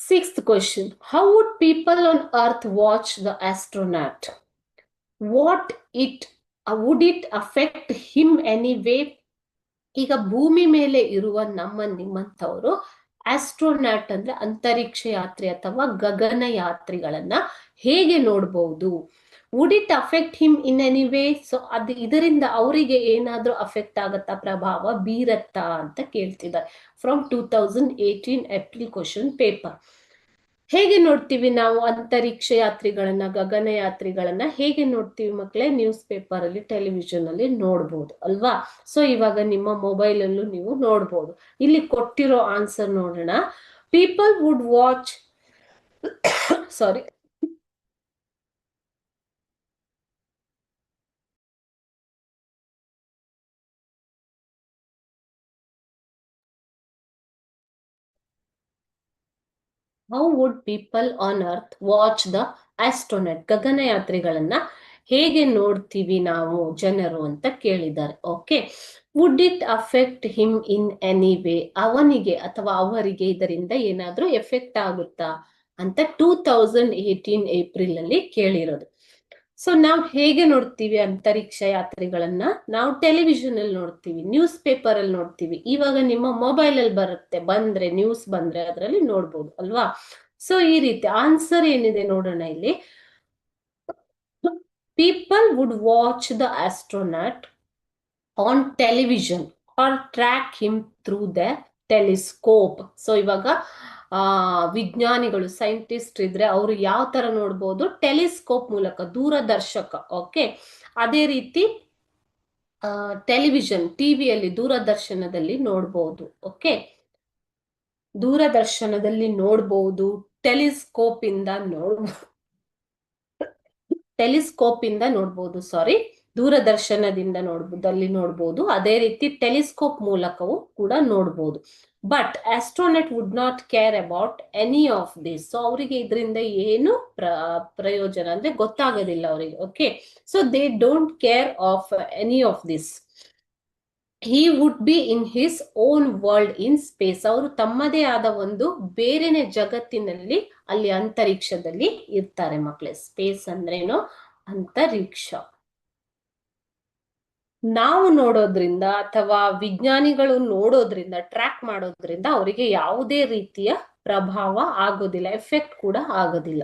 Sixth question. How would people on Earth watch the astronaut? Would it affect him anyway? ಈಗ ಭೂಮಿ ಮೇಲೆ ಇರುವ ನಿಮ್ಮಂಥವರು astronaut ಅಂದ್ರೆ ಅಂತರಿಕ್ಷ ಯಾತ್ರಿ ಅಥವಾ ಗಗನ ಯಾತ್ರಿಗಳನ್ನ ಹೇಗೆ ನೋಡಬಹುದು? Would it affect him in any way? So ಇದರಿಂದ ಅವರಿಗೆ ಏನಾದ್ರೂ ಅಫೆಕ್ಟ್ ಆಗತ್ತಾ, ಪ್ರಭಾವ ಬೀರತ್ತಾ ಅಂತ ಕೇಳ್ತಿದ್ದಾರೆ. From 2018 April question paper. ಹೇಗೆ ನೋಡ್ತೀವಿ ನಾವು ಅಂತರಿಕ್ಷ ಯಾತ್ರಿಗಳನ್ನ, ಗಗನ ಯಾತ್ರಿಗಳನ್ನ ಹೇಗೆ ನೋಡ್ತೀವಿ ಮಕ್ಕಳೇ? ನ್ಯೂಸ್ ಪೇಪರ್ ಅಲ್ಲಿ, ಟೆಲಿವಿಷನ್ ಅಲ್ಲಿ ನೋಡ್ಬೋದು ಅಲ್ವಾ? ಸೊ ಇವಾಗ ನಿಮ್ಮ ಮೊಬೈಲ್ ಅಲ್ಲೂ ನೀವು ನೋಡ್ಬೋದು. ಇಲ್ಲಿ ಕೊಟ್ಟಿರೋ ಆನ್ಸರ್ ನೋಡೋಣ. People would watch sorry how would people on earth watch the astronaut? ಗಗನಯಾತ್ರಿಗಳನ್ನ ಹೇಗೆ ನೋಡ್ತೀವಿ ನಾವು ಜನರು ಅಂತ ಕೇಳಿದ್ದಾರೆ. Okay, would it affect him in any way? ಅವನಿಗೆ ಅಥವಾ ಅವರಿಗೆ ಇದರಿಂದ ಏನಾದ್ರೂ ಎಫೆಕ್ಟ್ ಆಗುತ್ತಾ ಅಂತ 2018 ಏಪ್ರಿಲ್ ಅಲ್ಲಿ ಕೇಳಿರೋದು. ಸೊ ನಾವು ಹೇಗೆ ನೋಡ್ತೀವಿ ಅಂತರಿಕ್ಷ ಯಾತ್ರಿಗಳನ್ನ? ನಾವು ಟೆಲಿವಿಷನ್ ಅಲ್ಲಿ ನೋಡ್ತೀವಿ, ನ್ಯೂಸ್ ಪೇಪರ್ ಅಲ್ಲಿ ನೋಡ್ತೀವಿ, ಇವಾಗ ನಿಮ್ಮ ಮೊಬೈಲ್ ಅಲ್ಲಿ ಬರುತ್ತೆ, ಬಂದ್ರೆ ನ್ಯೂಸ್ ಬಂದ್ರೆ ಅದರಲ್ಲಿ ನೋಡ್ಬೋದು ಅಲ್ವಾ? ಸೊ ಈ ರೀತಿ ಆನ್ಸರ್ ಏನಿದೆ ನೋಡೋಣ ಇಲ್ಲಿ. People would watch the astronaut on television or track him through the telescope. So ಇವಾಗ ವಿಜ್ಞಾನಿಗಳು, ಸೈಂಟಿಸ್ಟ್ ಇದ್ರೆ ಅವರು ಯಾವ ತರ ನೋಡ್ಬೋದು? ಟೆಲಿಸ್ಕೋಪ್ ಮೂಲಕ, ದೂರದರ್ಶಕ. ಓಕೆ, ಅದೇ ರೀತಿ ಟೆಲಿವಿಷನ್, ಟಿವಿಯಲ್ಲಿ, ದೂರದರ್ಶನದಲ್ಲಿ ನೋಡ್ಬೋದು. ಓಕೆ, ದೂರದರ್ಶನದಲ್ಲಿ ನೋಡ್ಬೋದು, ಟೆಲಿಸ್ಕೋಪ್ ಇಂದ ನೋಡ್ಬೋದು, ಸಾರಿ, ದೂರದರ್ಶನದಿಂದ ನೋಡ್ಬೋದು, ಅದೇ ರೀತಿ ಟೆಲಿಸ್ಕೋಪ್ ಮೂಲಕವೂ ಕೂಡ ನೋಡ್ಬೋದು. But astronaut would not care about any of this. So ಅವರಿಗೆ ಇದರಿಂದ ಏನು ಪ್ರಯೋಜನ ಅಂದ್ರೆ ಗೊತ್ತಾಗೋದಿಲ್ಲ ಅವರಿಗೆ. Okay, so they don't care of any of this. He would be in his own world in space. ಅವರು ತಮ್ಮದೇ ಆದ ಒಂದು ಬೇರೆನೆ ಜಗತ್ತಿನಲ್ಲಿ, ಅಲ್ಲಿ ಅಂತರಿಕ್ಷದಲ್ಲಿ ಇರ್ತಾರೆ ಮಕ್ಕಳೇ. ಸ್ಪೇಸ್ ಅಂದ್ರೇನು? ಅಂತರಿಕ್ಷ. ನಾವು ನೋಡೋದ್ರಿಂದ ಅಥವಾ ವಿಜ್ಞಾನಿಗಳು ನೋಡೋದ್ರಿಂದ, ಟ್ರ್ಯಾಕ್ ಮಾಡೋದ್ರಿಂದ ಅವರಿಗೆ ಯಾವುದೇ ರೀತಿಯ ಪ್ರಭಾವ ಆಗೋದಿಲ್ಲ, ಎಫೆಕ್ಟ್ ಕೂಡ ಆಗೋದಿಲ್ಲ.